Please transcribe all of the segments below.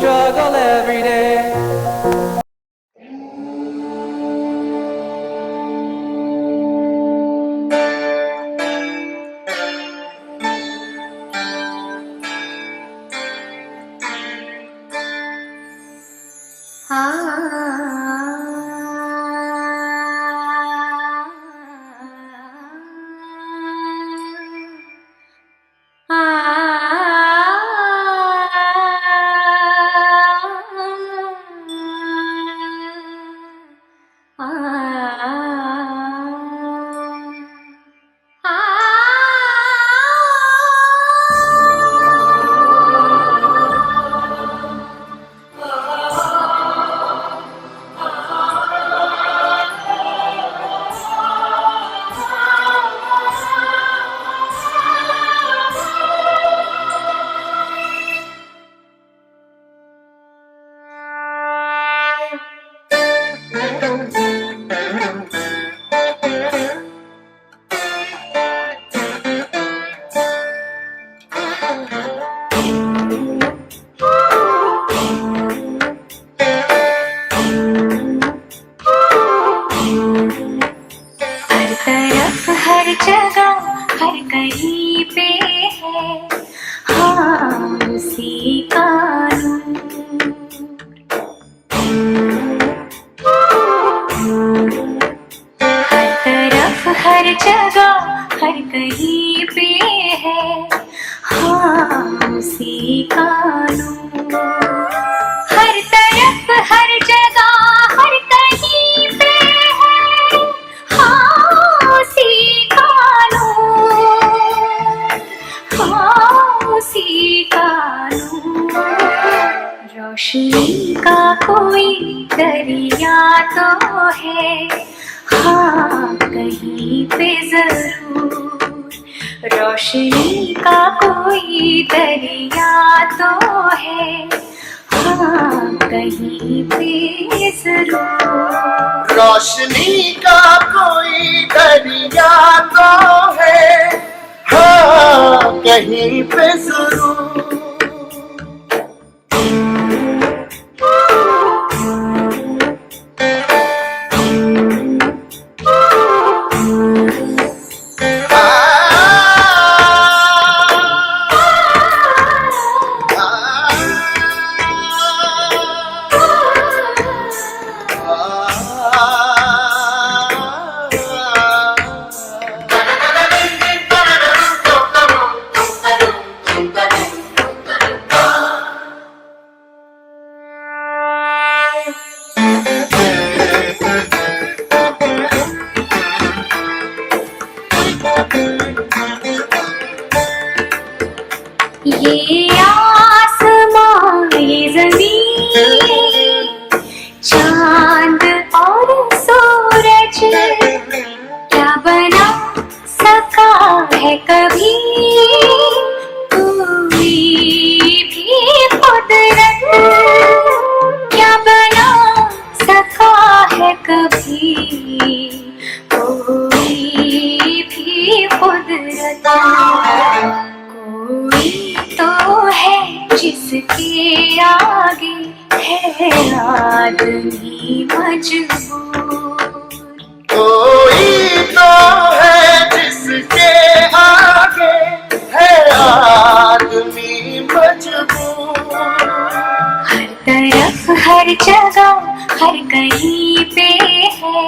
struggle every day. रोशनी का कोई दरिया तो है, हाँ कहीं पे जरूर। रोशनी का कोई दरिया तो है, हाँ कहीं पे जरूर। रोशनी का कोई दरिया तो है, हाँ कहीं पे जरूर। ये आसमां ये ज़मीन, चांद और सूरज क्या बना सका है कभी कोई भी कुदरत, क्या बना सका है कभी कोई भी कुदरत। कोई तो है जिसके आगे है आदमी मजबूर। कोई तो है जिसके आगे है आदमी मजबूर। हर तरफ हर जगह हर कहीं पे है,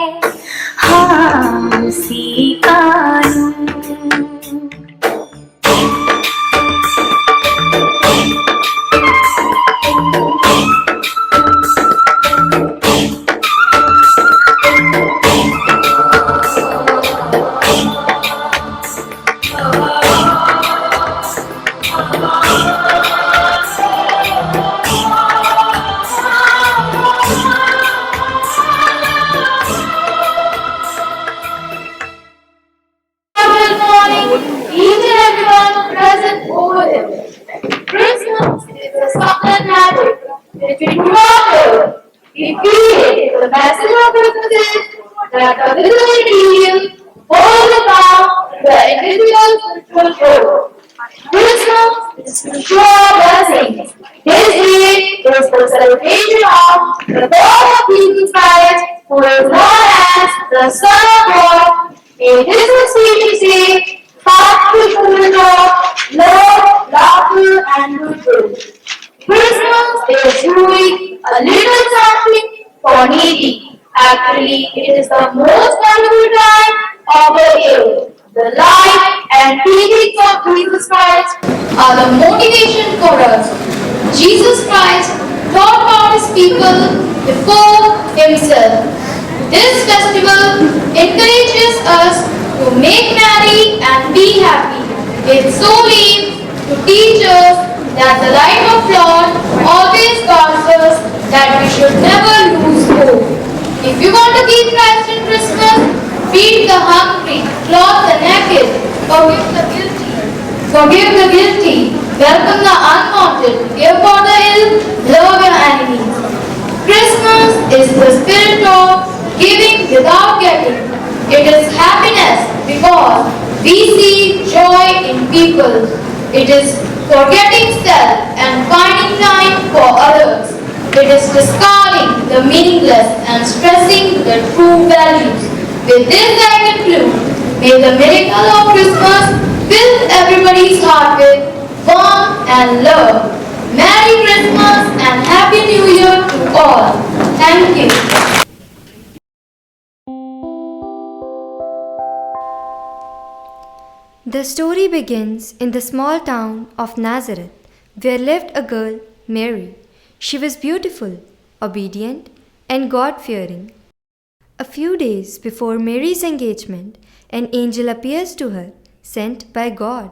हाँ उसी का नूर। The message of businesses that the visual medium all about the individual spiritual growth. Christmas is to show blessings. This day is the celebration of the birth of Jesus Christ, who is known as the Son of God. In this speech, say, heart filled with love, laughter, and goodwill. Christmas is truly a little something for needy. Actually, it is the most wonderful time of the year. The life and teachings of Jesus Christ are the motivation for us. Jesus Christ taught about his people before himself. This festival encourages us to make merry and be happy. It so aims to teach us that the light of Lord always guards us, that we should never lose hope. If you want to keep Christ in Christmas, feed the hungry, clothe the naked, forgive the guilty, welcome the unwanted, care for the ill, love your enemies. Christmas is the spirit of giving without getting. It is happiness because we see joy in people. It is forgetting self and finding time for others. It is discarding the meaningless and stressing the true values. With this I conclude, may the miracle of Christmas fill everybody's heart with warmth and love. Merry Christmas and Happy New Year to all. Thank you. The story begins in the small town of Nazareth, where lived a girl, Mary. She was beautiful, obedient, and God-fearing. A few days before Mary's engagement, an angel appears to her, sent by God.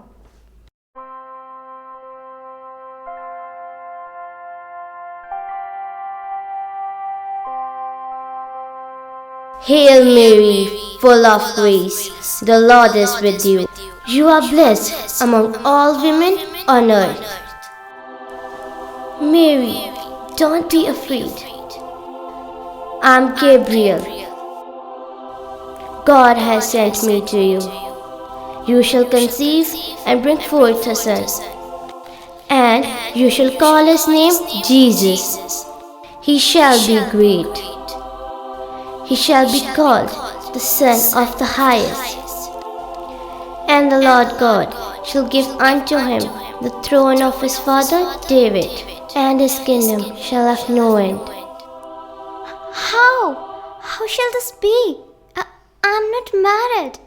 Hail Mary, full of grace, the Lord is with you. You are blessed among all women on earth. Mary, don't be afraid. I'm Gabriel. God has sent me to you. You shall conceive and bring forth a son, and you shall call his name Jesus. He shall be great. He shall be called the Son of the Highest. And the Lord God shall give unto him the throne of his father David, and his kingdom shall have no end. How? How shall this be? I'm not married.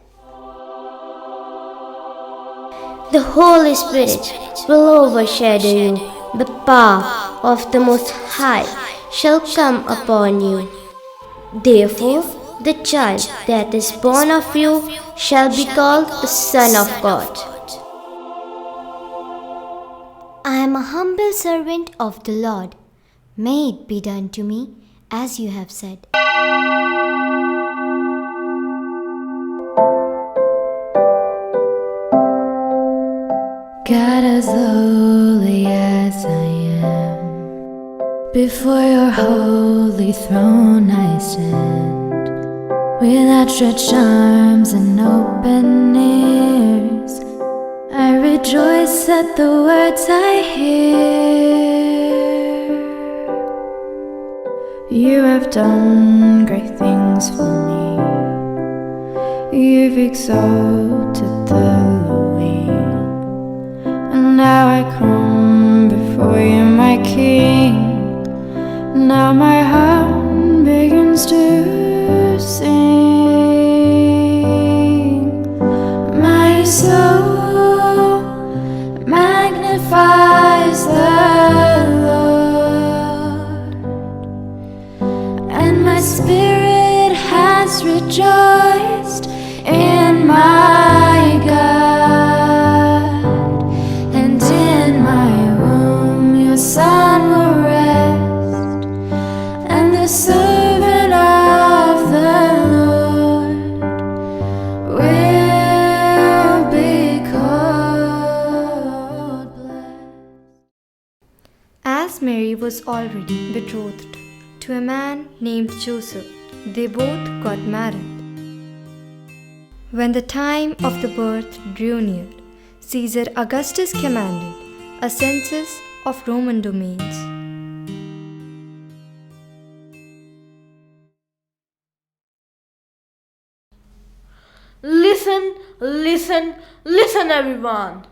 The Holy Spirit will overshadow you. The power of the Most High shall come upon you. Therefore, the child that is born of you shall be called the Son of God. I am a humble servant of the Lord. May it be done to me as you have said. God, as lowly as I am, before your holy throne I stand, with outstretched arms and open ears. I rejoice at the words I hear. You have done great things for me. You've exalted the lowly, and now I come before you, my King. Now my heart begins to sing. My soul magnifies the Lord, and my spirit has rejoiced in my God. And in my womb your Son will rest, and the servant of the Lord will be called blessed. As Mary was already betrothed to a man named Joseph, they both got married. When the time of the birth drew near, Caesar Augustus commanded a census of Roman domains. Listen, listen, listen, everyone.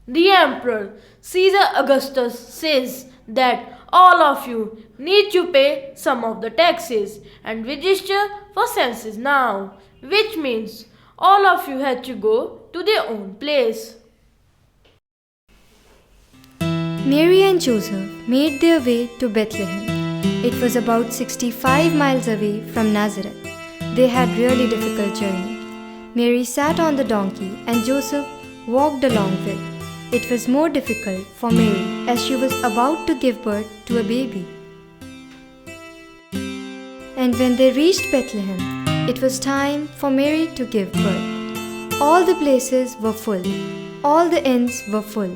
The Emperor Caesar Augustus says that all of you need to pay some of the taxes and register for census now, which means all of you had to go to their own place. Mary and Joseph made their way to Bethlehem. It was about 65 miles away from Nazareth. They had really difficult journey. Mary sat on the donkey and Joseph walked along with. It was more difficult for Mary as she was about to give birth to a baby. And when they reached Bethlehem, it was time for Mary to give birth. All the places were full. All the inns were full.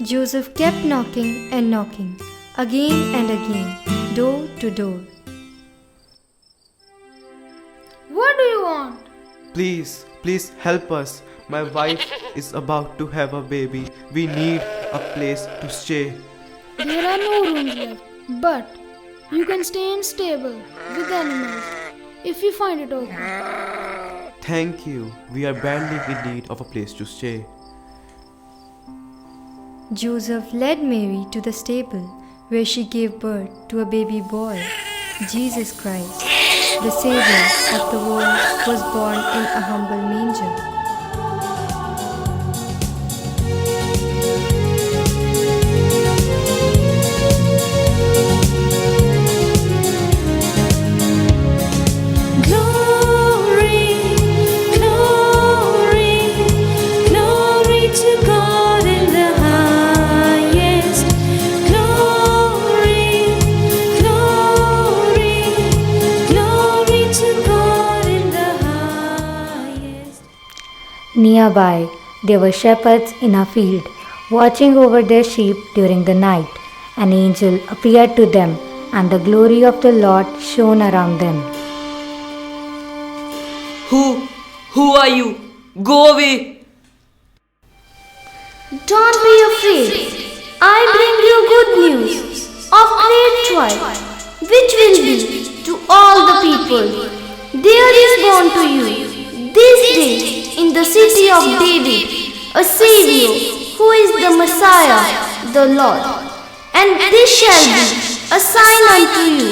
Joseph kept knocking and knocking, again and again, door to door. What do you want? Please, please help us. My wife is about to have a baby. We need a place to stay. There are no rooms left, but you can stay in stable with animals if you find it open. Thank you. We are badly in need of a place to stay. Joseph led Mary to the stable where she gave birth to a baby boy, Jesus Christ. The Savior of the world was born in a humble manger. Nearby, there were shepherds in a field, watching over their sheep during the night. An angel appeared to them, and the glory of the Lord shone around them. Who are you? Go away! Don't be afraid. I bring you good news of great joy, which will be to all the people. There is born to you this day in the city of David a Savior who is the Messiah, the Lord. And this shall be a sign unto you.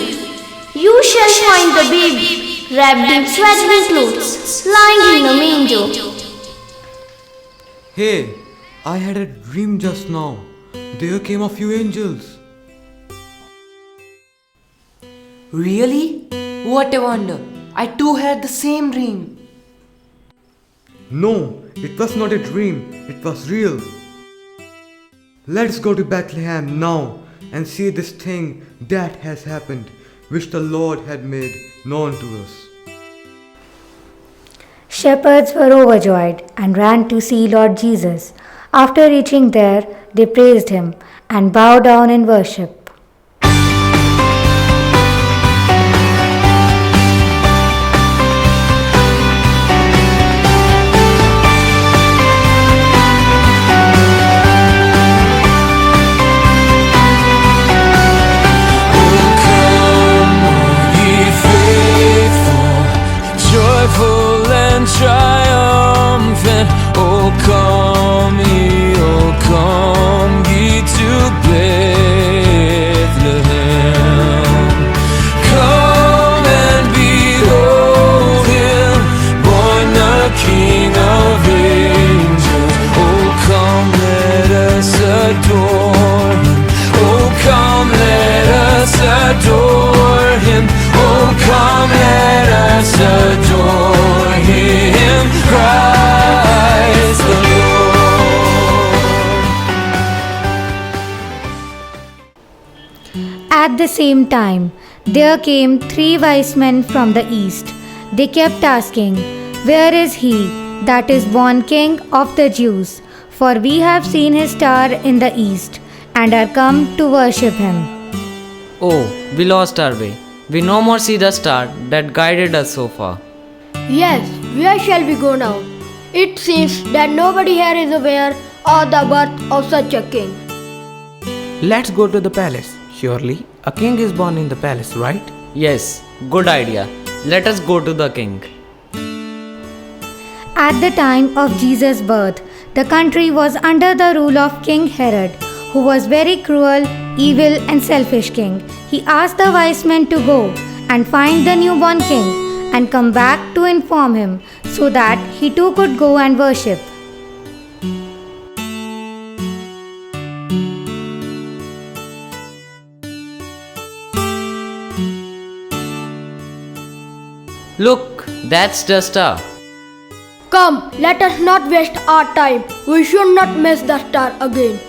You shall find the baby wrapped in swaddling clothes, lying in a manger. Hey, I had a dream just now. There came a few angels. Really? What a wonder! I too had the same dream. No, it was not a dream, it was real. Let's go to Bethlehem now and see this thing that has happened, which the Lord had made known to us. Shepherds were overjoyed and ran to see Lord Jesus. After reaching there, they praised him and bowed down in worship. Triumphant, oh come ye, oh come ye to Bethlehem. Come and behold him, born the King of angels. Oh come let us adore him, oh come let us adore him, oh come let us adore him, Christ the Lord. At the same time, there came 3 wise men from the east. They kept asking, "Where is he that is born King of the Jews? For we have seen his star in the east, and are come to worship him." Oh, we lost our way. We no more see the star that guided us so far. Yes, where shall we go now? It seems that nobody here is aware of the birth of such a king. Let's go to the palace. Surely, a king is born in the palace, right? Yes, good idea. Let us go to the king. At the time of Jesus' birth, the country was under the rule of King Herod, who was very cruel, evil, and selfish king. He asked the wise men to go and find the newborn king and come back to inform him so that he too could go and worship. Look, that's the star. Come, let us not waste our time. We should not miss the star again.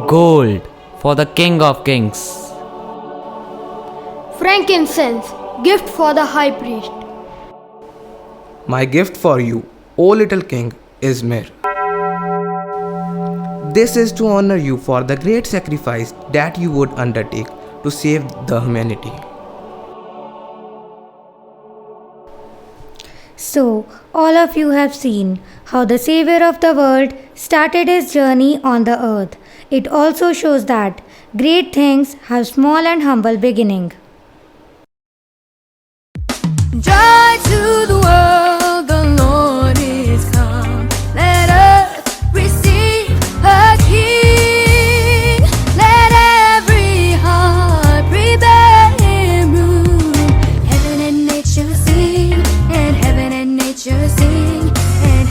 Gold for the King of Kings. Frankincense, gift for the high priest. My gift for you, O little king, is myrrh. This is to honor you for the great sacrifice that you would undertake to save the humanity. So, all of you have seen how the Savior of the world started his journey on the earth. It also shows that great things have small and humble beginning. Joy to the world, the Lord is come. Let earth receive her King. Let every heart prepare him room. Heaven and nature sing, and heaven and nature sing, and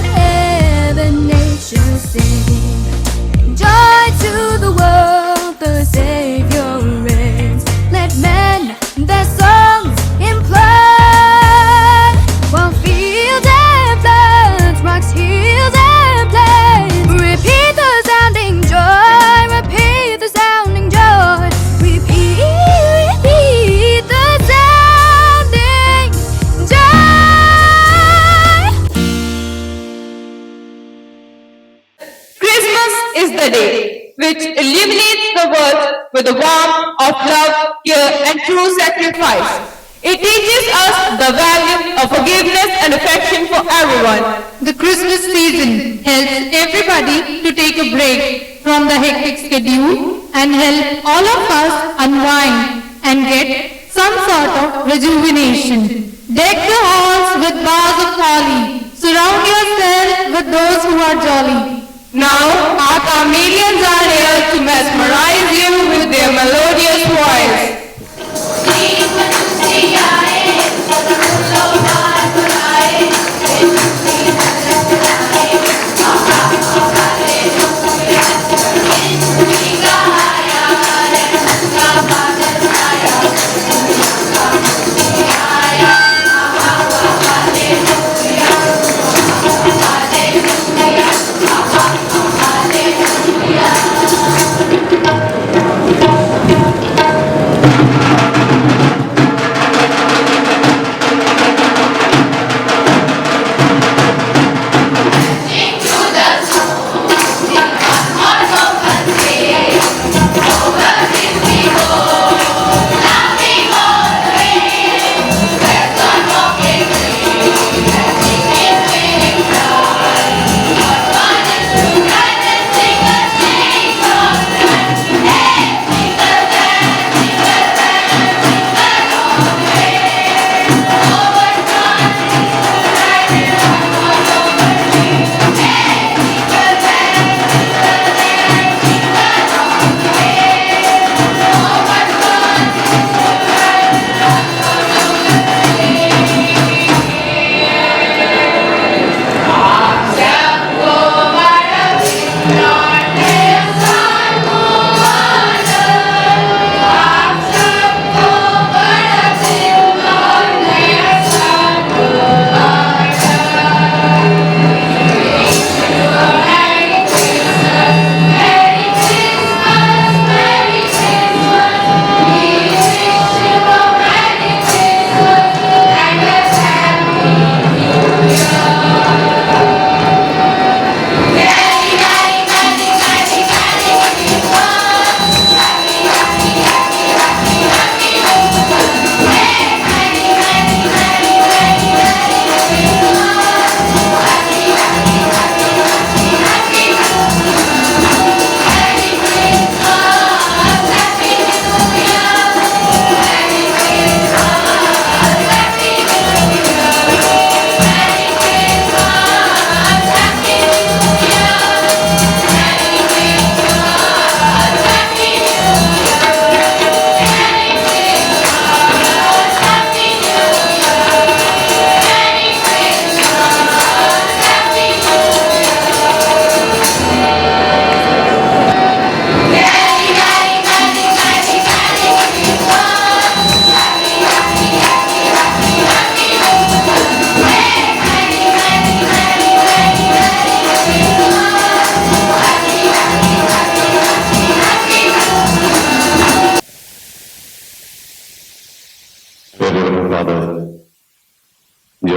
heaven nature sing. Joy to the world, the Savior reigns. Let men their songs implore, while fields and floods, rocks, hills and plains. Repeat the sounding joy, repeat the sounding joy, repeat the sounding joy. Christmas is the day which illuminates the world with the warmth of love, care, and true sacrifice. It teaches us the value of forgiveness and affection for everyone. The Christmas season helps everybody to take a break from the hectic schedule and help all of us unwind and get some sort of rejuvenation. Deck the halls with boughs of holly. Surround yourself with those who are jolly. Now, our chameleons are here to mesmerize you with their melodious voice.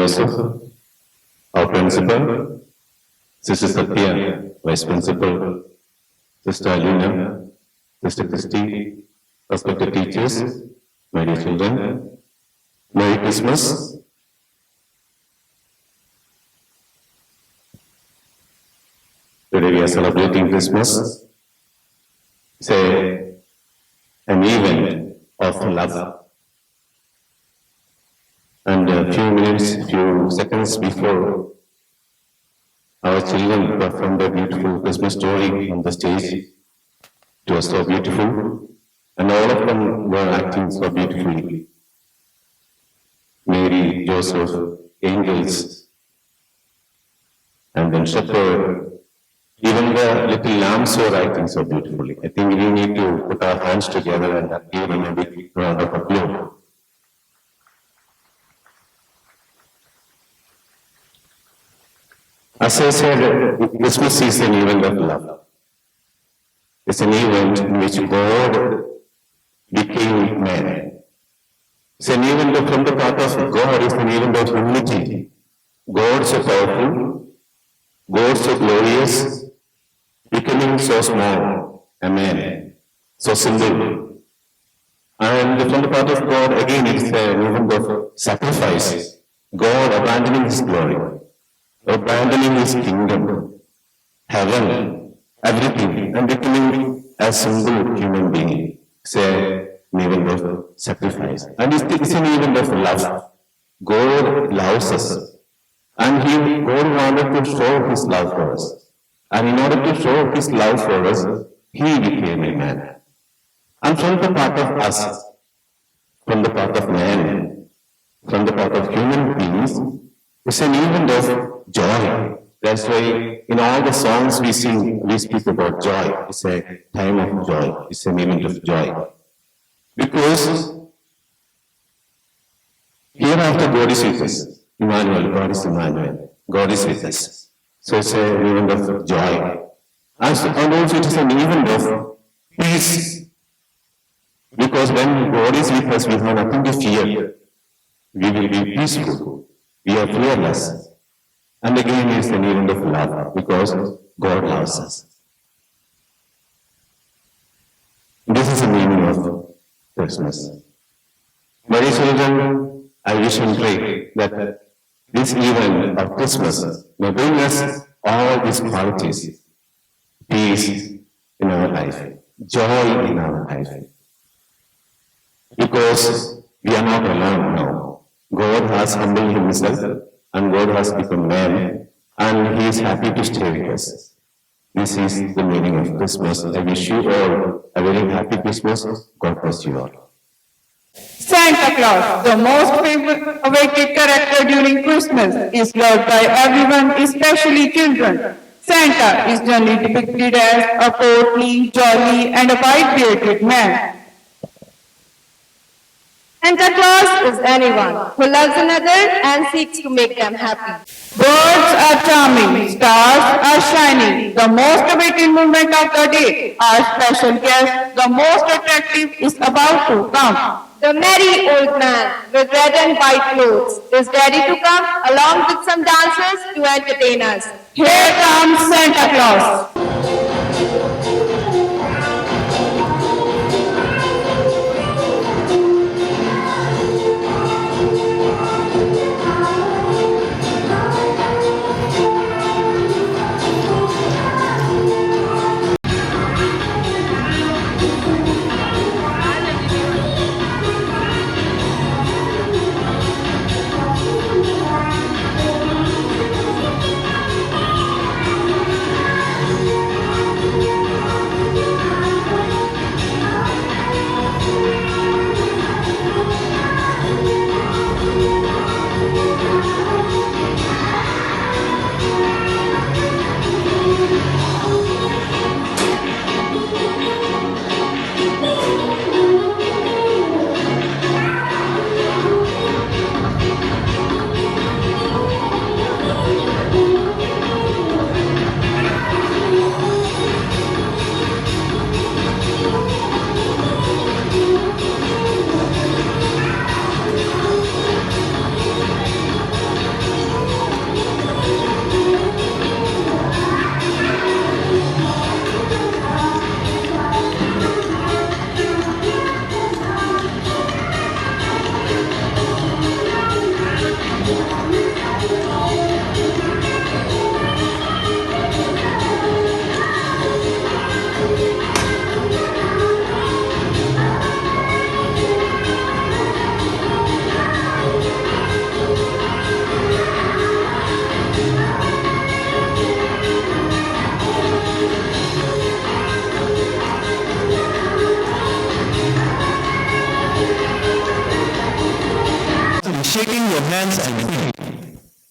Joseph, our principal, Sister Satya, Vice Principal, Sister Alina, Sister Christy, respected teachers, my dear children, Merry Christmas. Today we are celebrating Christmas. It's an event of love. And a few minutes, few seconds before, our children performed a beautiful Christmas story on the stage. It was so beautiful, and all of them were acting so beautifully. Mary, Joseph, angels, and then shepherd, even the little lambs were acting so beautifully. I think we need to put our hands together and give them a big round of applause. As I said, Christmas is an event of love. It's an event in which God became man. It's an event from the part of God, it's an event of humility. God so powerful, God so glorious, becoming so small, a man, so simple. And from the part of God, again, it's an event of sacrifice. God abandoning His glory, abandoning His kingdom, heaven, everything, and becoming a single human being. It's an event of sacrifice. And it's an event of love. God loves us. And God wanted to show His love for us. And in order to show His love for us, He became a man. And from the part of us, from the part of man, from the part of human beings, it's an event of joy. That's why in all the songs we sing, we speak about joy. It's a time of joy. It's an event of joy. Because hereafter God is with us. Emmanuel, God is Emmanuel. God is with us. So it's an event of joy. And also it is an event of peace. Because when God is with us, we have nothing to fear. We will be peaceful. We are fearless. And again, it's an event of love, because God loves us. This is the meaning of Christmas. My dear children, I wish and pray that this event of Christmas may bring us all these qualities: peace in our life, joy in our life. Because we are not alone now. God has humbled Himself, and God has become man, and He is happy to stay with us. This is the meaning of Christmas. I wish you all a very happy Christmas. God bless you all. Santa Claus, the most awaited character during Christmas, is loved by everyone, especially children. Santa is generally depicted as a portly, jolly, and a white-bearded man. Santa Claus is anyone who loves another and seeks to make them happy. Birds are charming, stars are shining. The most awaited moment of the day, our special guest, the most attractive, is about to come. The merry old man with red and white clothes is ready to come along with some dancers to entertain us. Here comes Santa Claus. your hands and feet.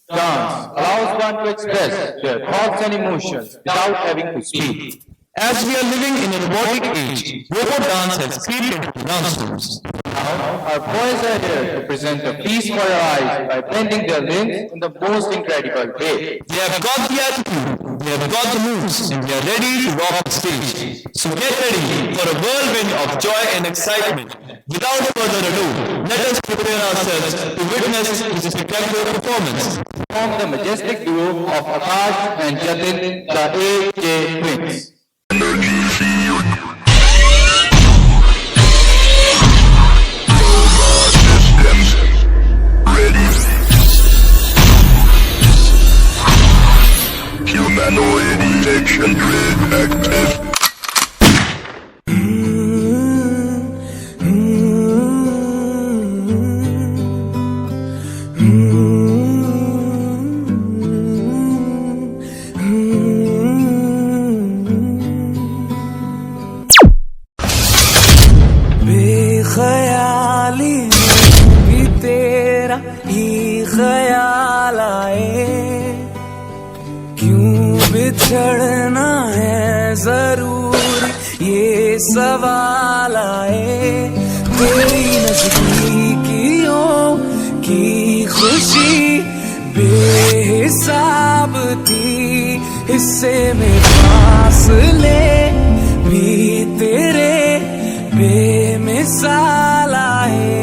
Dance allows one to express their thoughts and emotions without having to speak. As we are living in a robotic age, robot dance has creeped into dance rooms. Now, our boys are here to present a feast for your eyes by bending their limbs in the most incredible way. They have got the attitude, they have got the moves, and they are ready to rock the stage. So get ready for a whirlwind of joy and excitement. Without further ado, let us prepare ourselves to witness this spectacular performance. Form the majestic duo of Akash and Jatin, the AJ twins. Humanoid detection grid active. बेख्याली भी तेरा ही ख्याल आए, क्यों बिछड़ना है जरूरी ये सवाल आए। तेरी नजदीकियों की खुशी बेहिसाब थी, हिस्से में फासले भी तेरे बेमिसाल आए।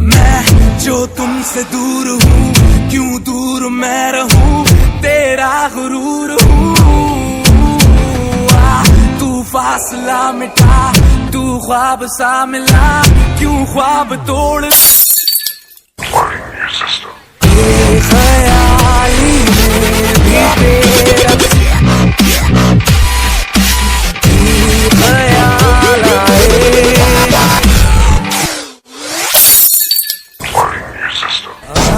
मैं जो तुमसे दूर हूँ, क्यों दूर मैं रहूं, तेरा गुरूर हूँ। तू फासला मिटा, तू ख्वाब सा मिला, क्यों ख्वाब तोड़। ख्याली में भी तेरा ख्याल आए।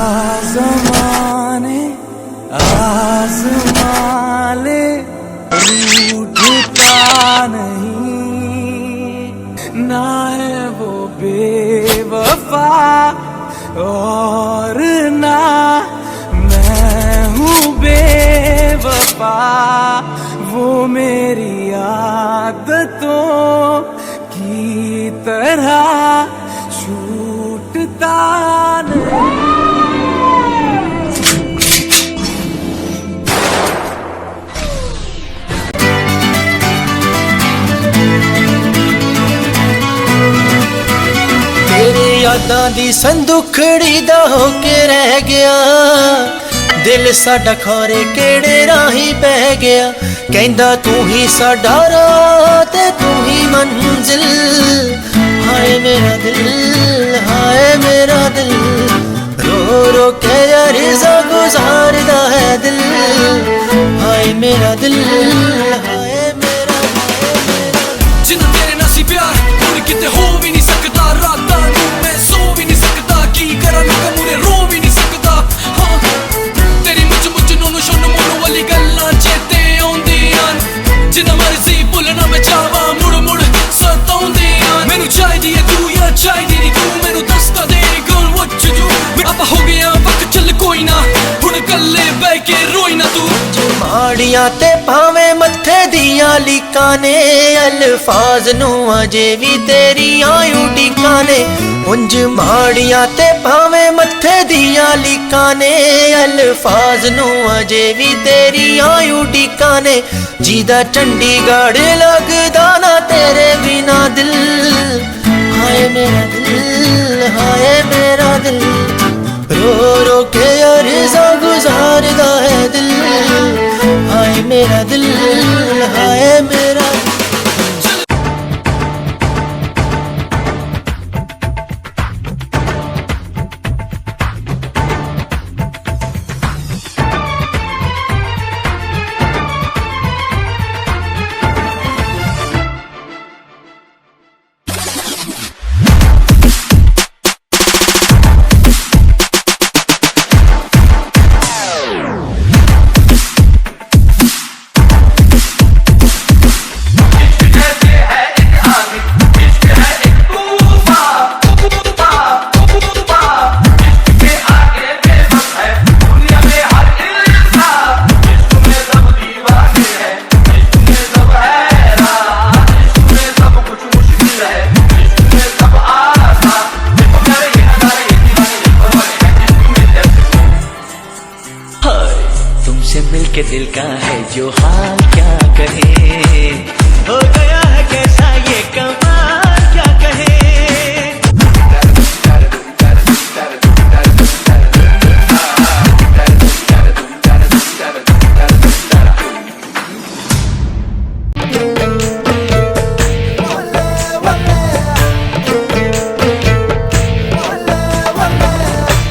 आज़माने आज़माले रूठता नहीं, ना है वो बेवफा और ना मैं हूँ बेवफा। वो मेरी आदतों की तरह छूटता नहीं। तेरे यादां दी संदुखड़ी दा होके रह गया, दिल साडा खौरे केड़े राही बह गया। कहंदा तू ही साडा राह ते तू ही मंजिल, हाय मेरा दिल, हाय मेरा दिल। रो रो के अर्ज़ा गुज़ारदा है दिल, हाय मेरा दिल, हाय मेरा जिन्ना तेरे नाल सी प्यार हुण किते हो भी नहीं सकदा। रातां नूं मैं सो भी नहीं सकदा, की करां मैं मुरे रो भी नहीं सकदा। हाँ तेरी मुझ नूनू शुनू मुनू वाली गल्लां चेते आउंदियां, जिन्ना मर्जी भुलना मैं चाहवां मुड़ मुड़ सताउंदियां। मैनू चाहिदी है तू या चाहिदी नहीं तू, मैनू दसदा दे गर्ल व्हाट यू डू। आपां हो गया वक्त चल कोई ना, हुण कल्ले बैठ के रोई ना तू। माड़ियां ते भावें मत्थे दियां लीकां ने, अल्फाज नूं अजे भी तेरियां उडीकां ने। उंज माड़ियां ते भावें मत्थे दियां लीकां ने, अल्फाज नूं अजे भी तेरियां उडीकां ने। जीदा चंडीगढ़ लगदा ना तेरे बिना दिल, हाय मेरा दिल, हाय मेरा दिल। रो रो के अर्ज़ा गुज़ारदा है दिल, हाय मेरा दिल, हाय मेरा दिल। के दिल का है जो हाल क्या कहे, हो गया है कैसा ये कमाल क्या कहे।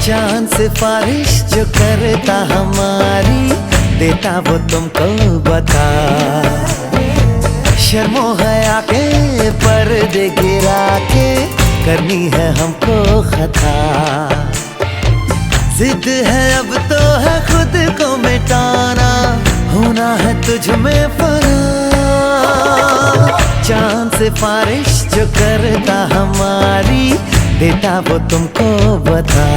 चांद सिफारिश जो करता हमारी, देता वो तुमको बता। शर्मो हया के पर्दे गिरा के करनी है हमको खता। जिद है अब तो है खुद को मिटाना, होना है तुझ में फना। चांद सिफारिश जो करता हमारी, देता वो तुमको बता।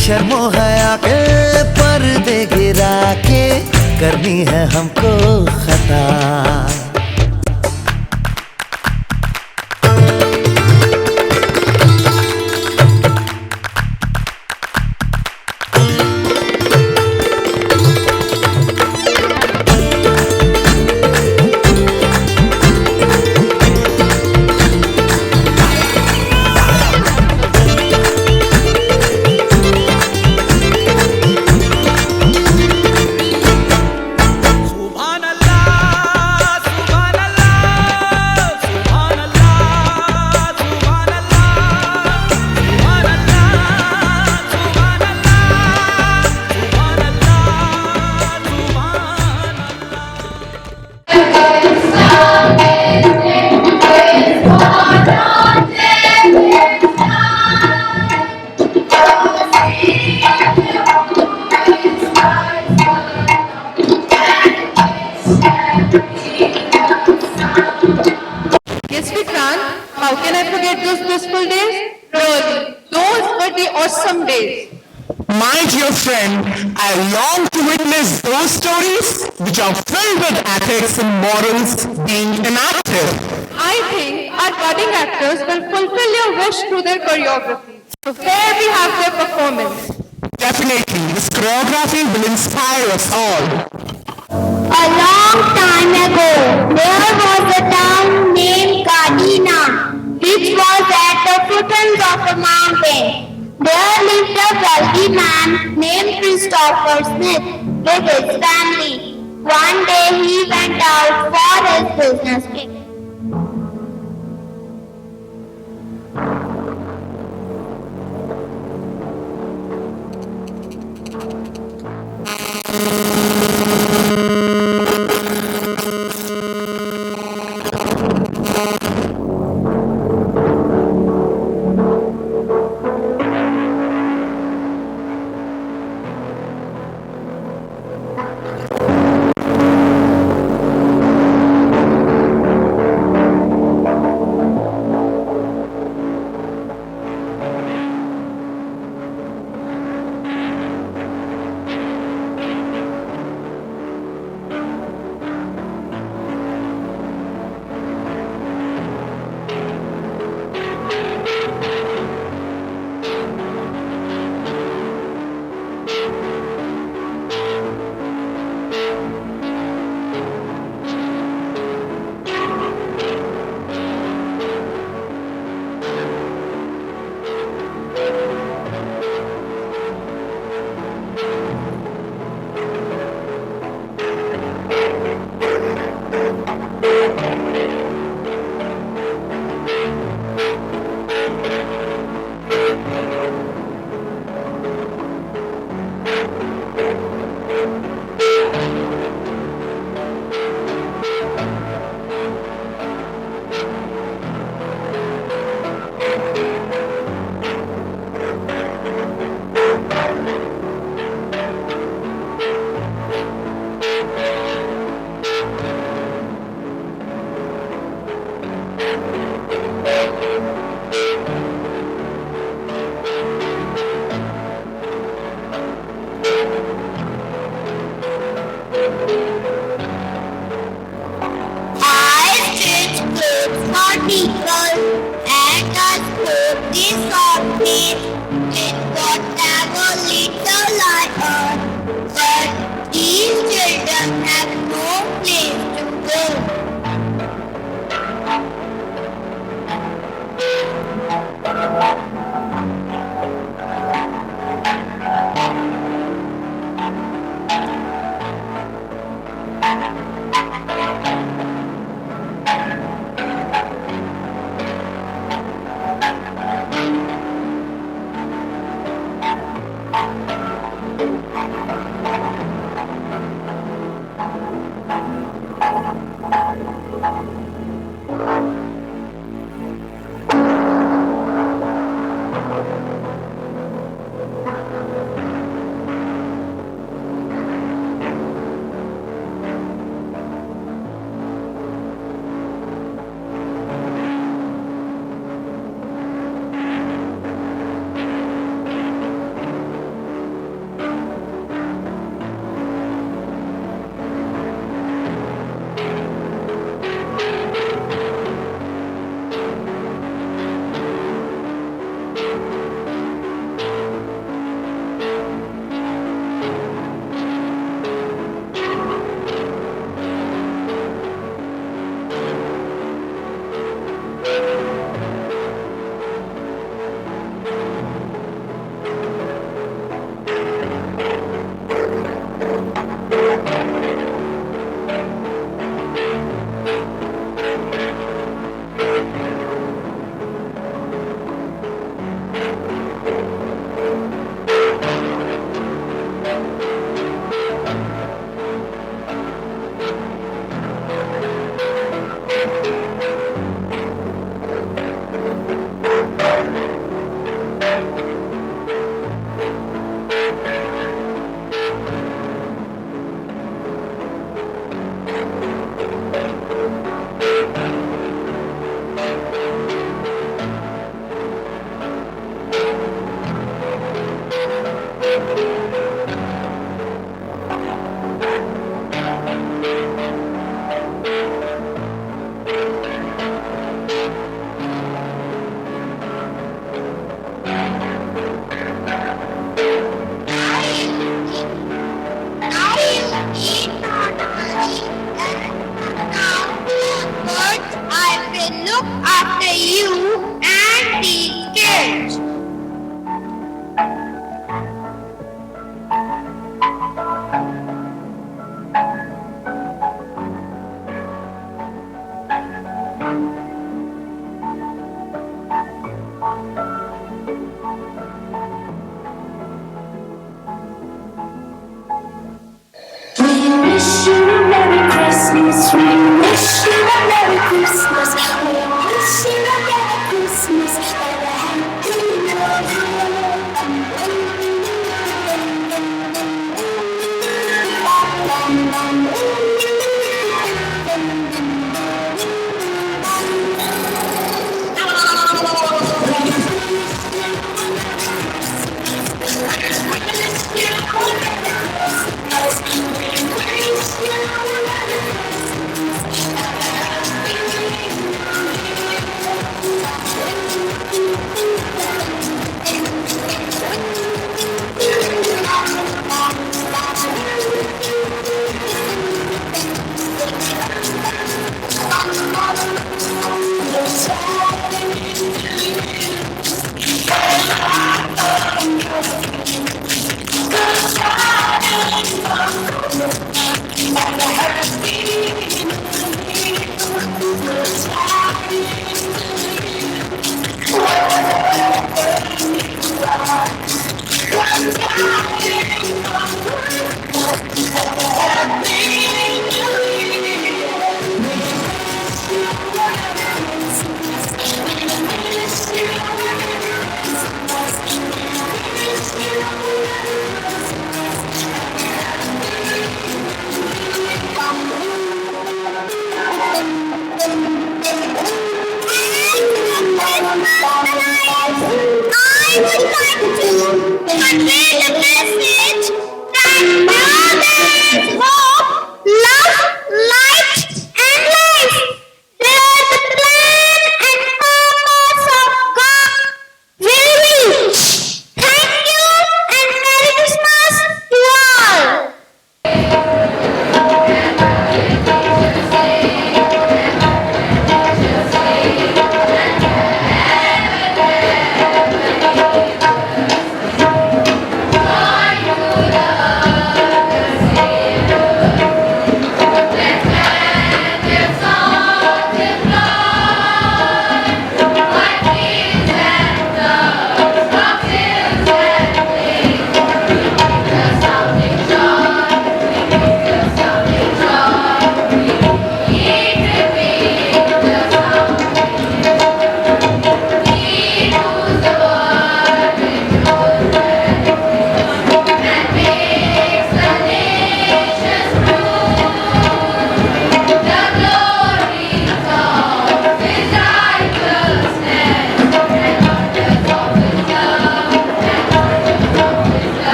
शर्मो हया के पर्दे गिरा के करनी है हमको खता। Yes, Vikrant, how can I forget those blissful days? Really, those were the awesome days. My dear friend, I long to witness those stories which are filled with ethics and morals being enacted. I think our budding actors will fulfill your wish through their choreography. So here we have their performance. Definitely, this choreography will inspire us all. A long time ago, there was a town named Kadina, which was at the foothills of a mountain. There lived a wealthy man named Christopher Smith with his family. One day he went out for his business trip.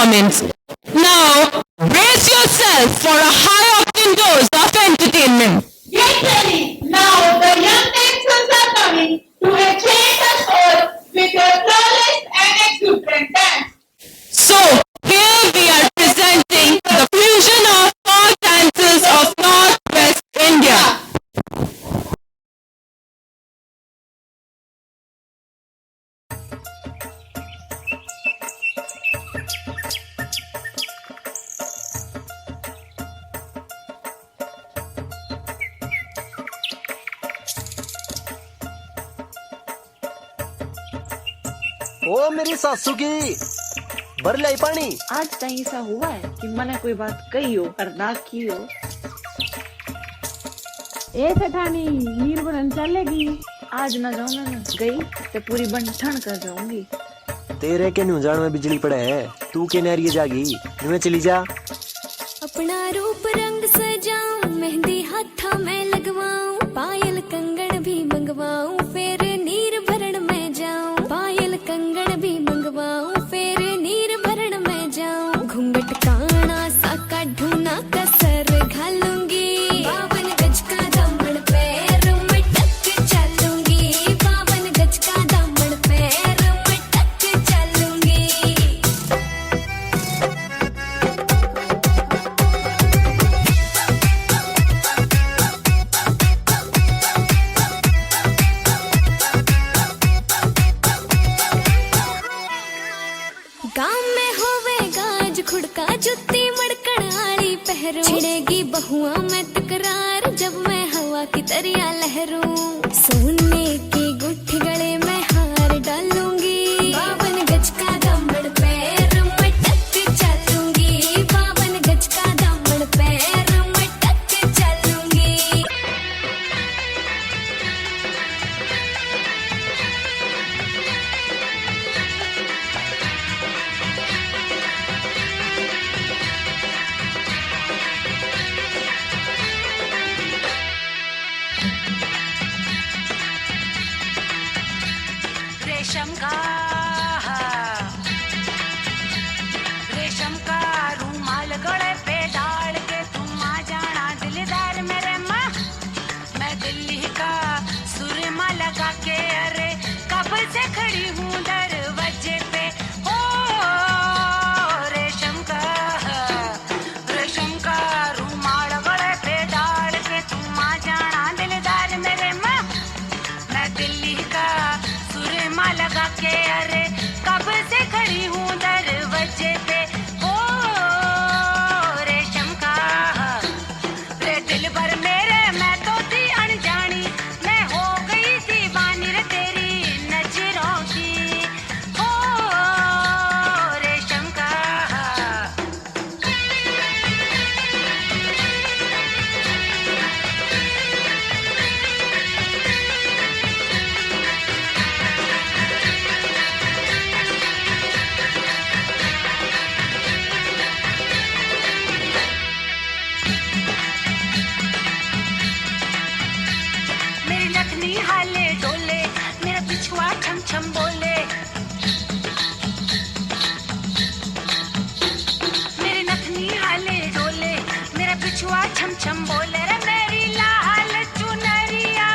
performance. Now, brace yourself for a high-octane dose of entertainment. Get ready! Now the young dancers are coming to enchant us all with their flawless and exuberant dance. So, here we are presenting the fusion of folk dances of Northwest India. ओ मेरी सासू की भर लाई पानी। आज तक ऐसा हुआ है कि मैंने कोई बात कही हो और ना की हो। ए सेठानी नीर बनन चलेगी। आज ना जाऊँ ना गई तो पूरी बंठन कर जाऊंगी। तेरे के न्यूजान में बिजली पड़े है, तू के नहरिए जागी, नुए चली जा। अपना रूप रंग सजाऊं, मेहंदी हाथा में लगवाऊं, पायल कंगन भी मंगवाऊं, फिर नीर भरण में जाऊं। पायल कंगन भी मंगवाऊं, फिर नीर भरण में जाऊं। घूंघट काना सा काढूं कसर घालूंगी, 52 गज का दामन पैर में टक चलूंगी। 52 गज का दामन पैर में टक चलूंगी। गाँव में होवे गाज खुड़का जुत्ती मड़कड़ आड़ी पहरू, छिड़ेगी बहुआ में तकरार जब मैं हवा की तरिया लहरूं। सोने की गुट्ठी गले में हार डालूंगी, 52 गज का दामन पैर में टक चलूंगी। 52 गज का दामन पैर में टक चलूंगी। रेशम का रूमाल गले पे डाल के तुम आ जाना दिलदार मेरे माँ। मैं दिल्ली का सुरमा लगा के अरे कब से खड़ी हूँ दरवाजे पे। ओ रेशम का रूमाल गले पे डाल के तुम आ जाना दिलदार मेरे माँ। मैं दिल्ली का सुरमा लगा के अरे कब से खड़ी हूँ दरवाजे पे। ओ रेशम का रे दिल भर मेरे मैं तो थी अनजानी, मैं हो गई दीवानी रे तेरी नजरों की। ओ रेशम का मेरी लखनी हाले डोले, मेरा पिछुआ छम छम बोले। मेरी नखनी हाले डोले, मेरा पिछुआ छम छम बोले। रे मेरी लाल चुनरिया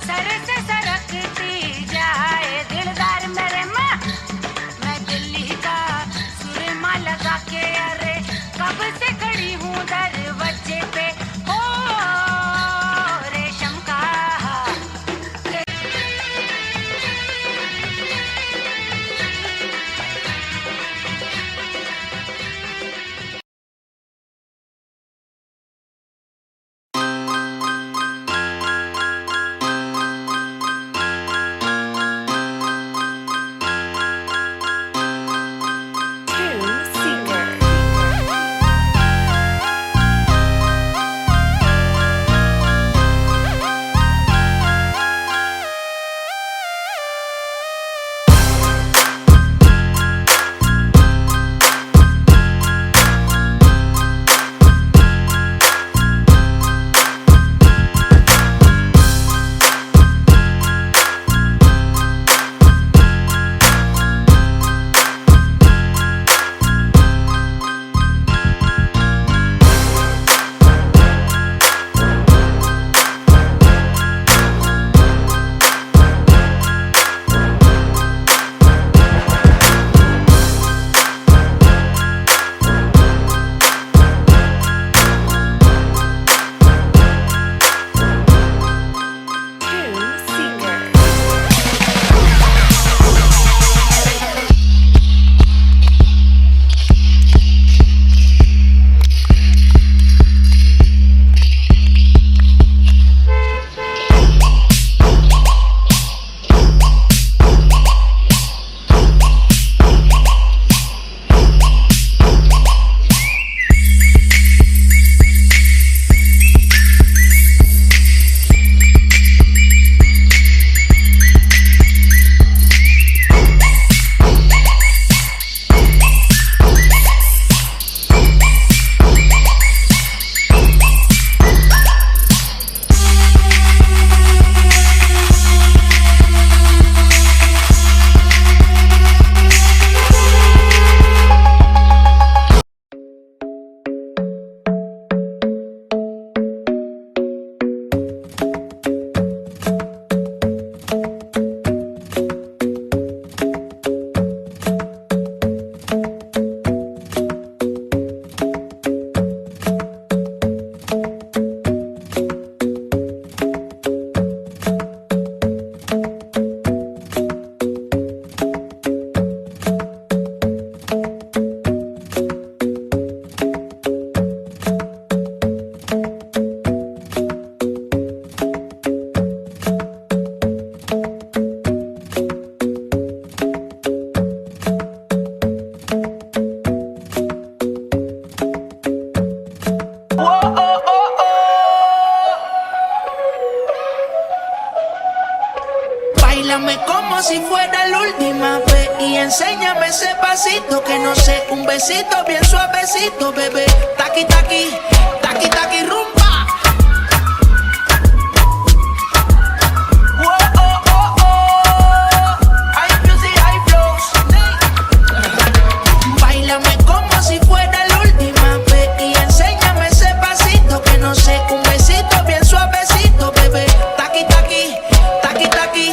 सर से सरकती जाए दिलदार मेरे माँ। मैं दिल्ली का सुरमा लगा के अरे कब से खड़ी हूँ दरवाजे पे। ओ रेशम का enséñame ese pasito que no sé, un besito bien suavecito, bebé. Taqui, taqui, taqui, taqui, rumba. Báilame como si fuera la última vez y enséñame ese pasito que no sé, un besito bien suavecito, bebé. Taqui, taqui, taqui, taqui,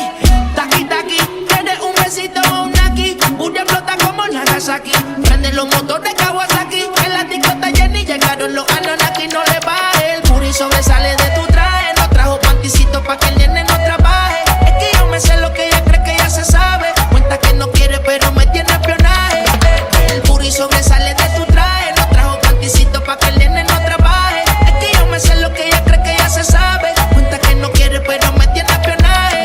taqui, taqui. Tienes un besito o un aquí, una explota como Nagasaki. Prende los motores Kawasaki, en la discota Jenny llegaron los Anunnaki. No le baje, el puri sobresale de tu traje. No trajo panticito pa' que el nene no trabaje. Es que yo me sé lo que ella cree que ya se sabe. Cuenta que no quiere pero me tiene espionaje. El puri sobresale de tu traje. No trajo panticito pa' que el nene no trabaje. Es que yo me sé lo que ella cree que ya se sabe. Cuenta que no quiere pero me tiene espionaje.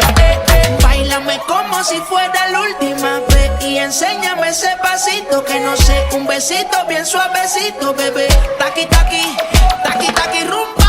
Báilame como si fuera la última vez y enséñame ese pasito que no sé, un besito bien suavecito, bebé. Taqui, taqui, taqui, taqui, rumba.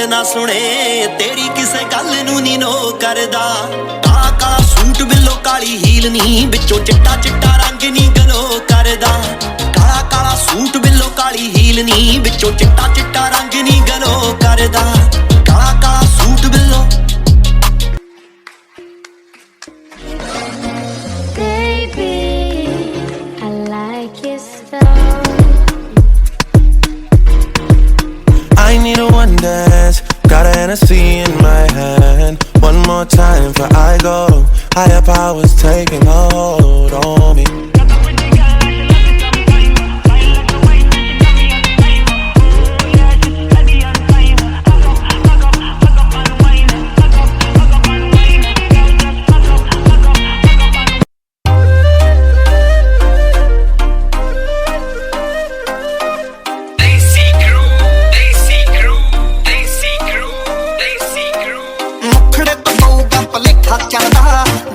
ना सुने तेरी किसे गल नू नी no करदा काला काला suit below काली heal नी बिचों चिट्टा चिट्टा रंग नी गलो करदा काला काला सूट बिलो काली हील नी बिचों चिट्टा चिट्टा रंग नी गलो करदा काला काला suit below dance. Got a Hennessy in my hand. One more time before I go. Higher powers taking a hold on me.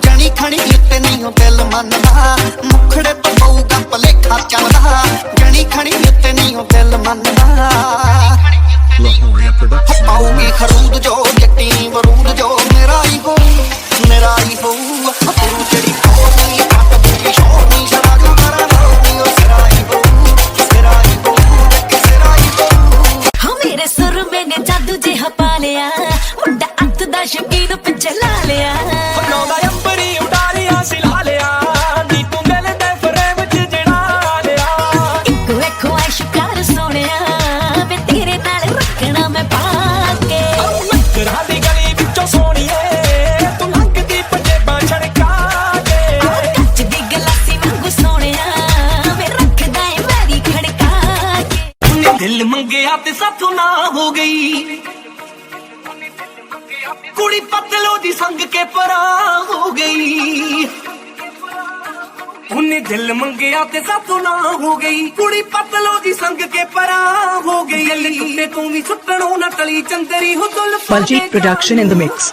जनी खड़ी उत्ते नहीं दिल मनदा मुखड़े तो पऊगा भलेखा चलदा जनी खड़ी उत्ते नहीं दिल मनदा पाऊगी खरूद जो जट्टी वरूद जो मेरा ही हो तू तेरी खोनी पट बुकी शोनी शराजू करा लोनी ओ सिरा ही हो के सिरा ही हो हाँ मेरे सुर में ने जादू जिहा पा लिया मुंडा ਆਸ਼ਕੀ ਨੂੰ ਪਿੱਛੇ ਲਾ ਲਿਆ ਫਨੌਂਦਾ ਅੰਬਰੀ ਉਡਾਰੀਆਂ ਸਿਲਾ ਲਿਆ ਨੀ ਤੂੰ ਦਿਲ ਦੇ ਫਰੇਮ 'ਚ ਜੜਾ ਲਿਆ ਇੱਕੋ ਇੱਕ ਖੁਆਇਸ਼ ਕਰ ਸੋਹਣਿਆ ਵੇ ਤੇਰੇ ਨਾਲ ਰੱਖਣਾ ਮੈਂ ਪਾ ਕੇ ਨਕਰਾਂ ਦੀ ਗਲੀ ਵਿੱਚੋਂ ਸੋਹਣੀਏ ਤੂੰ ਲੰਘਦੀ ਪੰਜੇਬਾਂ ਛੜਕਾ ਕੇ ਕੱਚ ਦੀ ਗਲਾਸੀ ਵਾਂਗੂ ਸੋਹਣਿਆ ਵੇ ਰੱਖਦਾ ਏ ਮੇਰੀ ਖੜਕਾ ਕੇ ਉਹਨੇ ਦਿਲ ਮੰਗਿਆ ਤੇ ਸਾਥੋਂ ਨਾ ਹੋ ਗਈ ਕੁੜੀ ਪਤਲੋ ਦੀ ਸੰਗ ਕੇ ਪਰਾਂ ਹੋ ਗਈ ਉਹਨੇ ਦਿਲ ਮੰਗਿਆ ਤੇ ਸਾਥੋਂ ਨਾ ਹੋ ਗਈ ਕੁੜੀ ਪਤਲੋ ਦੀ ਸੰਗ ਕੇ ਪਰਾਂ ਹੋ ਗਈ ਦਿਲ ਟੁੱਟੇ ਤੂੰ ਵੀ ਸੁੱਟਣੋਂ ਨਾ ਟਲੀ ਚੰਦਰੀ ਹੋ Dulla Baljeet production in the mix.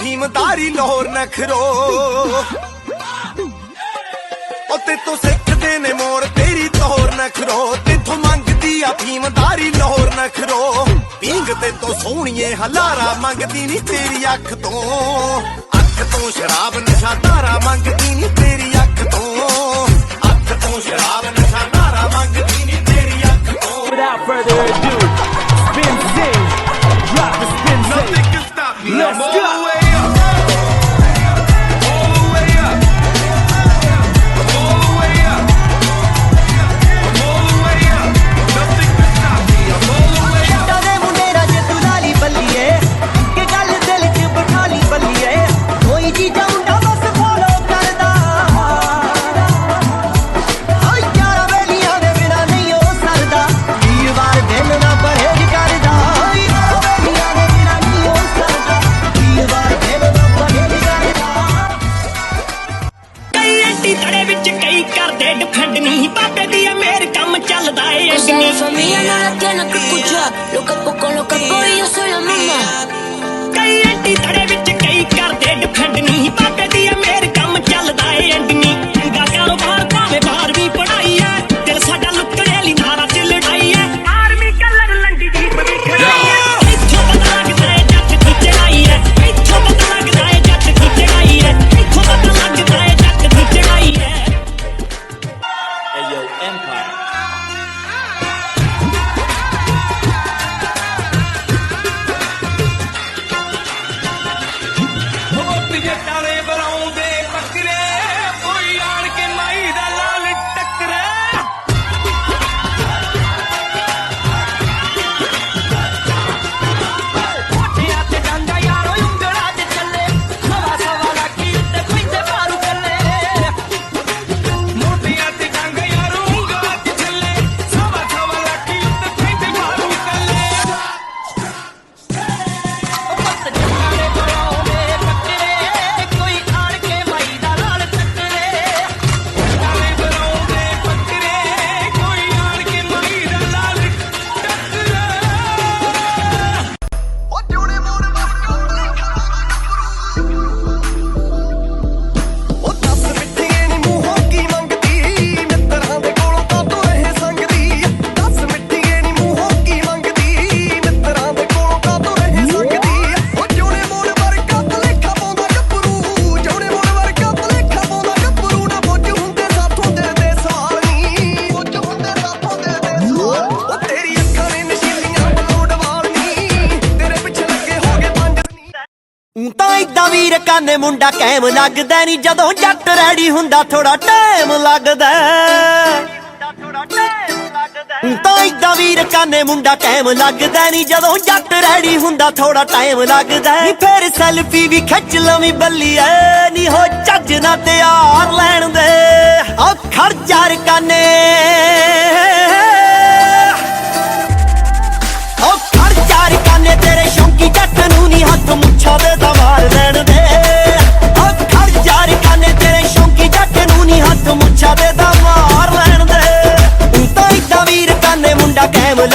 ਫੀਮਦਾਰੀ Lahore ਨਖਰੋ ਉਹ ਤੇ ਤੂੰ ਸਿੱਖਦੇ ਨੇ ਮੋਰ ਤੇਰੀ ਤੋਰ ਨਖਰੋ ਤੇਥੋਂ ਮੰਗਦੀ ਆ ਫੀਮਦਾਰੀ ਲਾਹੌਰ ਨਖਰੋ ਪਿੰਗ ਤੇ ਤੋਂ ਸੋਹਣੀਏ ਹਲਾਰਾ ਮੰਗਦੀ ਨੀ ਤੇਰੀ ਅੱਖ ਤੋਂ ਸ਼ਰਾਬ ਨਸ਼ਾ ਧਾਰਾ ਮੰਗਦੀ ਨੀ ਤੇਰੀ ਅੱਖ ਤੋਂ ਸ਼ਰਾਬ ਨਸ਼ਾ ਧਾਰਾ ਮੰਗਦੀ ਨੀ ਤੇਰੀ ਅੱਖ ਤੋਂ Without further ado, spin zing, drop the spin zing. Nothing can stop me. Let's go. Loca poco y yo soy la misma ਕਈ ਐਂਟੀ ਧੜੇ ਵਿੱਚ ਕਈ ਕਰਦੇ ਡਿਫੈਂਡ ਨਹੀਂ ਬਾਬੇ ਦੀ ਮੇਰੇ ਕੰਮ ਚੱਲਦਾ ਏ ਐਂਡ ਨਹੀਂ ਦਾ ਕਾਰੋਬਾਰ ਭਾਵੇਂ ਬਾਹਰ ਵੀ ਪੜਾਈ ਐ ਦਿਲ ਸਾਡਾ ਲੁੱਟਣੇ ਲਈ ਨਾਰਾ ਚ ਲੜਾਈ ਐ ਆਰਮੀ ਕਲਰ ਲੰਡੀ ਦੀ ਬੜੀ ਐ ਇੱਥੋਂ ਪਤਾ ਲੱਗਦਾ ਏ ਜੱਟ ਦੀ ਚੜਾਈ ਐ ਇੱਥੋਂ ਪਤਾ ਲੱਗਦਾ ਏ ਜੱਟ ਦੀ ਚੜਾਈ ਐ ਇੱਥੋਂ ਪਤਾ ਲੱਗਦਾ ਏ ਜੱਟ ਦੀ ਚੜਾਈ ਐ Ayo Empire ਵੀਰ ਕਾਨੇ ਮੁੰਡਾ ਕੈਮ ਲੱਗਦਾ ਨਹੀਂ ਜਦੋਂ ਜੱਟ ਰੈਡੀ ਹੁੰਦਾ ਥੋੜਾ ਟਾਈਮ ਲੱਗਦਾ ਤਾਂ ਇਦਾਂ ਵੀਰ ਕਾਨੇ ਮੁੰਡਾ ਕੈਮ ਲੱਗਦਾ ਨਹੀਂ ਜਦੋਂ ਜੱਟ ਰੈਡੀ ਹੁੰਦਾ ਥੋੜਾ ਟਾਈਮ ਲੱਗਦਾ ਨੀ ਫੇਰ ਸੈਲਫੀ ਵੀ ਖਿੱਚ ਲਵੀਂ ਬੱਲੀਏ ਨੀ ਹੋ ਚੱਜ ਨਾ ਤਿਆਰ ਲੈਣ ਦੇ ਆ ਖੜ ਯਾਰ ਕਾਨੇ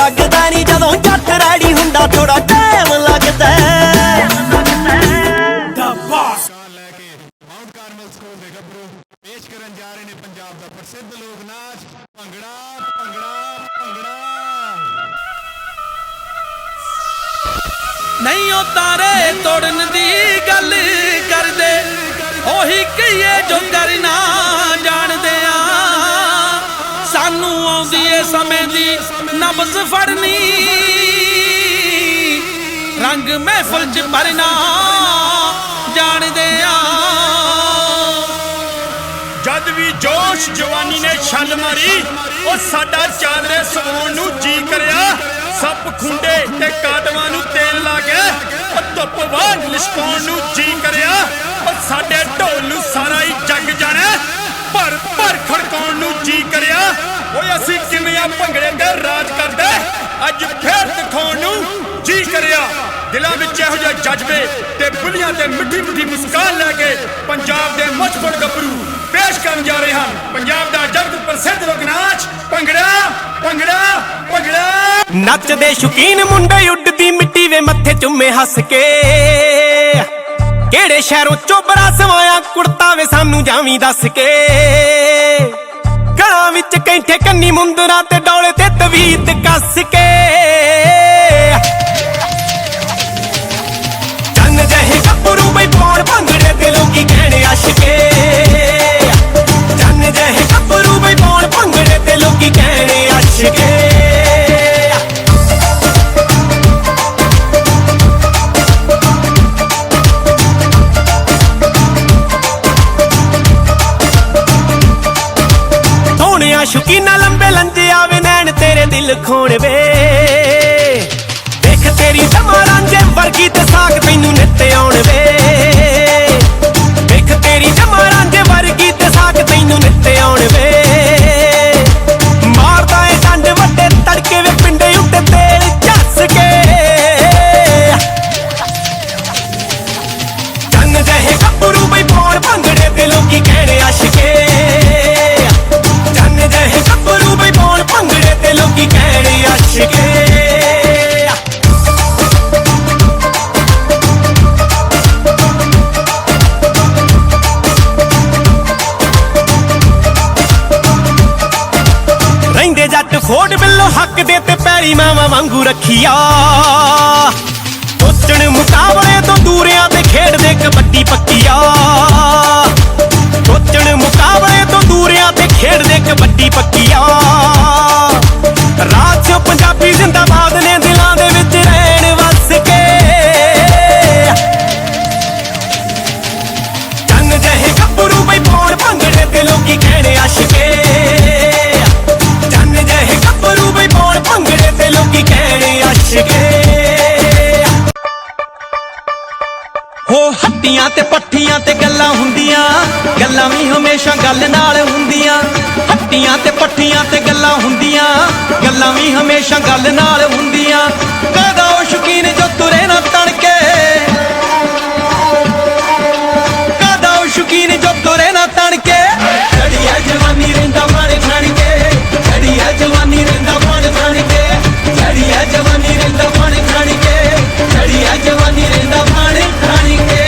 लगदा नी जदों जट रैडी हुंदा थोड़ा टाइम लगदा नहीं ओ तारे तोड़न दी गल करदे ओही कहिए जो करना जाणदे आ सानू आउंदी ए समय दी नब्ज़ फड़नी रंग महफिल च भरना जाणदे आ जद भी जोश जवानी ने छल मारी ओ साडा चादरे सवाउण नूं जी करिया सप खुंडे ते काटवां नूं तेल ला के ओ धुप वांग लिशकाउण नूं जी करिया ओ साडे ढोल नूं सारा ही जग जाणे भर भर खड़काउण नूं जी करिया ओए असीं किवें आ भंगड़े ते राज करदे अज फेर दिखाउण नूं जी करिया दिलां विच इहो जिहे जज्बे ते बुलियां ते मिठी मिठी मुस्कान लैके पंजाब दे मुछफड़ गभरू पेश करन जा रहे हैं पंजाब दा जगत प्रसिद्ध लोक नाच भंगड़ा भंगड़ा भंगड़ा नचदे शौकीन मुंडे उड्डदी मिट्टी वे मत्थे चुम्मे हस के केड़े शहरों चोबरा सवाया कुड़ता वे सानू जावी दस के गलां विच कैंठे कन्नी मुंदरा ते डोले ते तवीत कस के चन्न जहे गभरू बई पौड़ भंगड़े ते लोकी कहणे अशके चन्न जहे गभरू बई पौड़ भंगड़े ते लोकी कहणे अशके शौकीना लंबे लंजे आवे नैन तेरे दिल खोण वे देख तेरी जमा रांझे वर्गी ते साख तैनू नित्ते आउण वे देख तेरी जमा रांझे वर्गी ते साख तैनू नित्ते आउण वे मारदा ए डंड वड्डे तड़के वे पिंडे उत्ते तेल झस के चन्न जहे गभरू बई पौड़ भंगड़े ते लोकी कहणे अशके भंगड़े ते लोकी कहणे अशके रहिंदे जट खोट बिल्लो हक दे ते पैरी मावा वांगू रखिया सोचण मुकाबले तो दूरियां ते खेड दे कबड्डी पक्किया सोचण मुकाबले तो दूरियां ते खेड दे कबड्डी पक्किया राज चो पंजाबी जिंदाबाद ने दिलां दे विच रहण वस के चन्न जहे गभरू बई पौड़ भंगड़े ते लोकी कहणे अशके चन्न जहे गभरू बई पौड़ भंगड़े ते लोकी कहणे अशके हो हट्टियां ते पट्ठियां ते गल्लां हुंदियां गल्लां भी हमेशा गल नाल हुंदियां हट्टियां ते पट्ठियां ते गल्लां हुंदियां गल्लां भी हमेशा गल नाल हुंदियां कहदा ओ शौकीन जो तुरे ना तड़के कहदा ओ शौकीन जो तुरे ना तड़के जड़ी है जवानी रहिंदा मन खान के जड़ी है जवानी रहिंदा मन खान के जड़ी है जवानी रहिंदा मन खान के जड़ी है जवानी रहिंदा मन खान के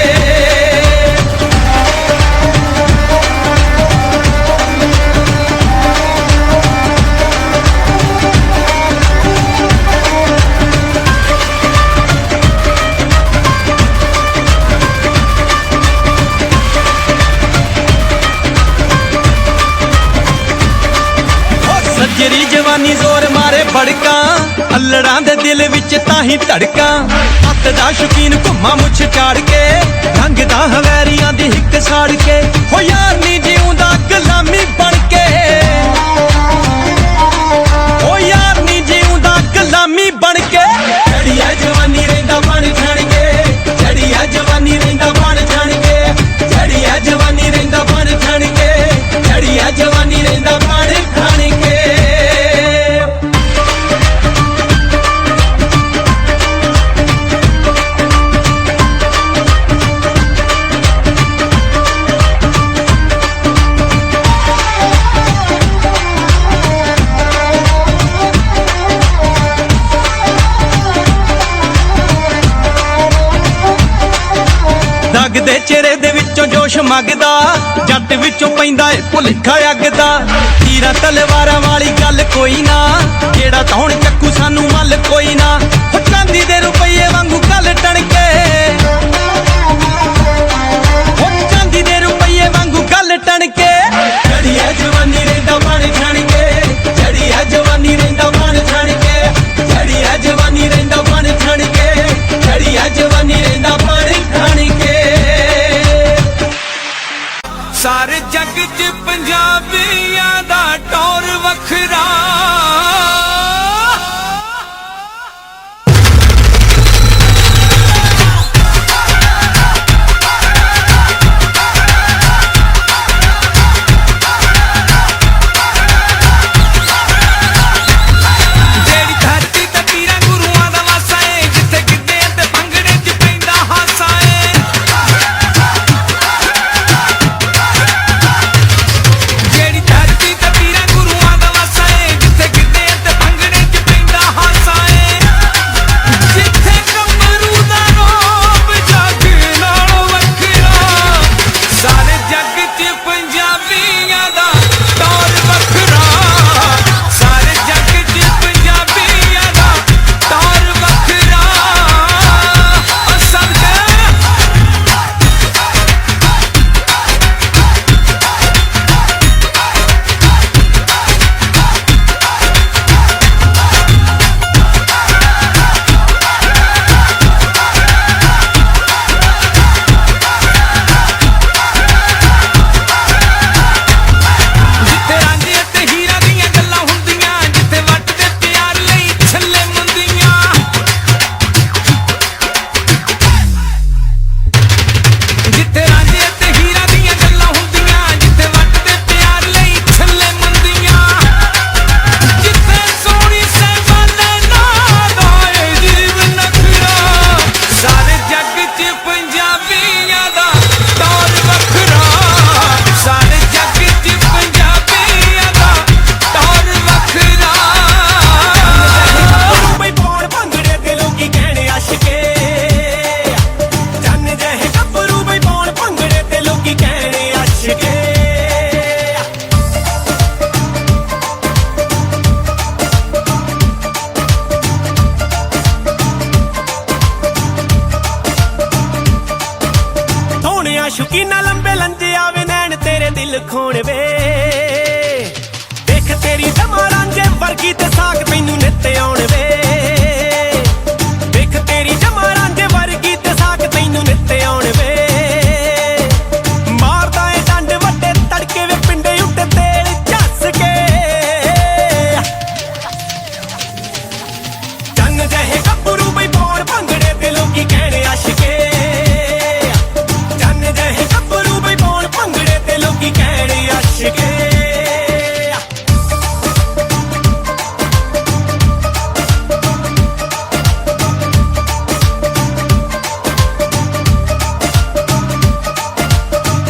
सजरी जवानी जोर मारे भड़का अल्लड़ां दे दिल विच ताही धड़का हत्थ दा शौकीन घुम्मा मुछ चाड़ के रंग दा हवैरियां दी हिक साड़ के हो यार नी जीउंदा गुलामी बन के हो यार नी जीउंदा गुलामी बन के जड़ी है जवानी रहिंदा बन खान के जड़ी है जवानी रहिंदा बन खान के जड़ी है जवानी रहिंदा बन खान के जड़ी है जवानी रहिंदा बन खान के ਮੰਗਦਾ ਜੱਟ ਵਿੱਚੋਂ ਪੈਂਦਾ ਏ ਭੁਲੇਖਾ ਅੱਗ ਦਾ ਤੀਰਾਂ ਤਲਵਾਰਾਂ ਵਾਲੀ ਗੱਲ ਕੋਈ ਨਾ ਜਿਹੜਾ ਧੌਣ ਚੱਕੂ ਸਾਨੂੰ ਮੱਲ ਕੋਈ ਨਾ ਹੋ ਚਾਂਦੀ ਦੇ ਰੁਪਈਏ ਵਾਂਗੂ ਗੱਲ ਟਣਕੇ ਹੋ ਚਾਂਦੀ ਦੇ ਰੁਪਈਏ ਵਾਂਗੂ ਗੱਲ ਟਣਕੇ ਜੜੀ ਐ ਜਵਾਨੀ ਰਹਿੰਦਾ ਬਣ ਛਣ ਕੇ ਜੜੀ ਐ ਜਵਾਨੀ ਰਹਿੰਦਾ ਬਣ ਛਣ ਕੇ ਜੜੀ ਐ ਜਵਾਨੀ ਰਹਿੰਦਾ ਬਣ ਛਣ ਕੇ ਜੜੀ ਐ ਜਵਾਨੀ ਰਹਿੰਦਾ ਬਣ ਛਣ ਕੇ ਸਾਰੇ ਜੱਗ 'ਚ ਪੰਜਾਬੀਆਂ ਦਾ ਟੌਰ ਵੱਖਰਾ ਸ਼ੁਕੀਨਾ ਲੰਬੇ ਲੰਜੇ ਆਵੇ ਨੈਣ ਤੇਰੇ ਦਿਲ ਖੋਣ ਵੇ ਦੇਖ ਤੇਰੀ ਜਮਾ ਰਾਂਝੇ ਵਰਗੀ ਤੇ ਸਾਖ ਤੈਨੂੰ ਨਿੱਤ ਆਉਣ ਵੇ ਦੇਖ ਤੇਰੀ ਜਮਾ ਰਾਂਝੇ ਵਰਗੀ ਤੇ ਸਾਖ ਤੈਨੂੰ ਨਿੱਤ ਆਉਣ ਵੇ ਮਾਰਦਾ ਏ ਡੰਡ ਵੱਡੇ ਤੜਕੇ ਵੇ ਪਿੰਡੇ ਉੱਤੇ ਤੇਲ ਝੱਸ ਕੇ ਚੰਨ ਜਿਹੇ ਗੱਭਰੂ ਬਈ ਪਾਉਣ ਭੰਗੜੇ ਤੇ ਲੋਕੀ ਕਹਿਣੇ ਆਸ਼ਕੇ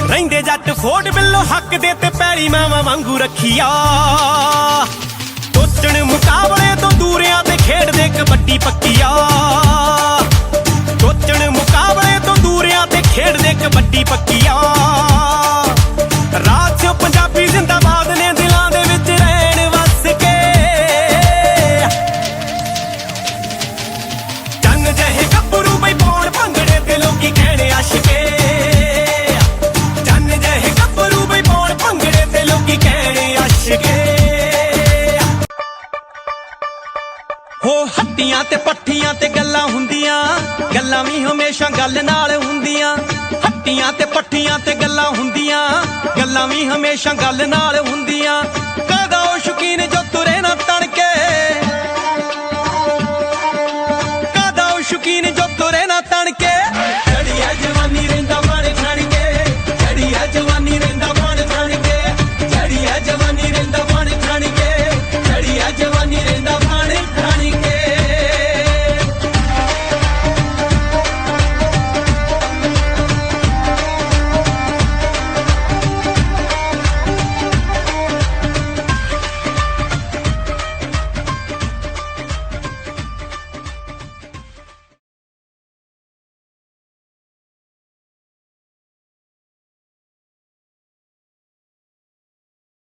ਰਹਿੰਦੇ ਜੱਟ ਫੋੜ ਬਿੱਲੋ ਹੱਕ ਦੇ ਤੇ ਪੈਲੀ ਮਾਵਾਂ ਵਾਂਗੂ ਰੱਖੀਆ ਟੋਚਣ ਮੁਕਾਬਲੇ ਤੋਂ ਦੂਰਿਆਂ ਤੇ ਖੇਡਦੇ ਕਬੱਡੀ ਪੱਕੀਆ ਟੋਚਣ ਮੁਕਾਬਲੇ ਤੋਂ ਦੂਰਿਆਂ ਤੇ ਖੇਡਦੇ ਕਬੱਡੀ ਪੱਕੀਆ ਰਾਤ ਸਿਓ ਪੰਜਾਬੀ ਜ਼ਿੰਦਾਬਾਦ ਨੇ ਦਿਲਾਂ ਦੇ ਵਿੱਚ ਰਹਿਣ ਵਸ ਕੇ ਚੰਨ ਜਿਹੇ ਗੱਭਰੂ ਬਈ ਪਾਉਣ ਭੰਗੜੇ ਤੇ ਲੋਕੀ ਕਹਿਣੇ ਆਸ਼ਕੇ ਚੰਨ ਜਿਹੇ ਗੱਭਰੂ ਬਈ ਪਾਉਣ ਭੰਗੜੇ ਤੇ ਲੋਕੀ ਕਹਿਣੇ ਆਸ਼ਕੇ ਹੋ ਹੱਟੀਆਂ ਤੇ ਪੱਠੀਆਂ ਤੇ ਗੱਲਾਂ ਹੁੰਦੀਆਂ ਗੱਲਾਂ ਵੀ ਹਮੇਸ਼ਾ ਗੱਲ ਨਾਲ ਹੁੰਦੀਆਂ ਹੱਟੀਆਂ ਤੇ ਪੱਠੀਆਂ ਤੇ ਗੱਲਾਂ ਹੁੰਦੀਆਂ ਗੱਲਾਂ ਵੀ ਹਮੇਸ਼ਾ ਗੱਲ ਨਾਲ ਹੁੰਦੀਆਂ ਕਦਾ ਉਹ ਸ਼ੌਕੀਨ ਜੋ ਤੁਰੇ ਨਾ ਤਣ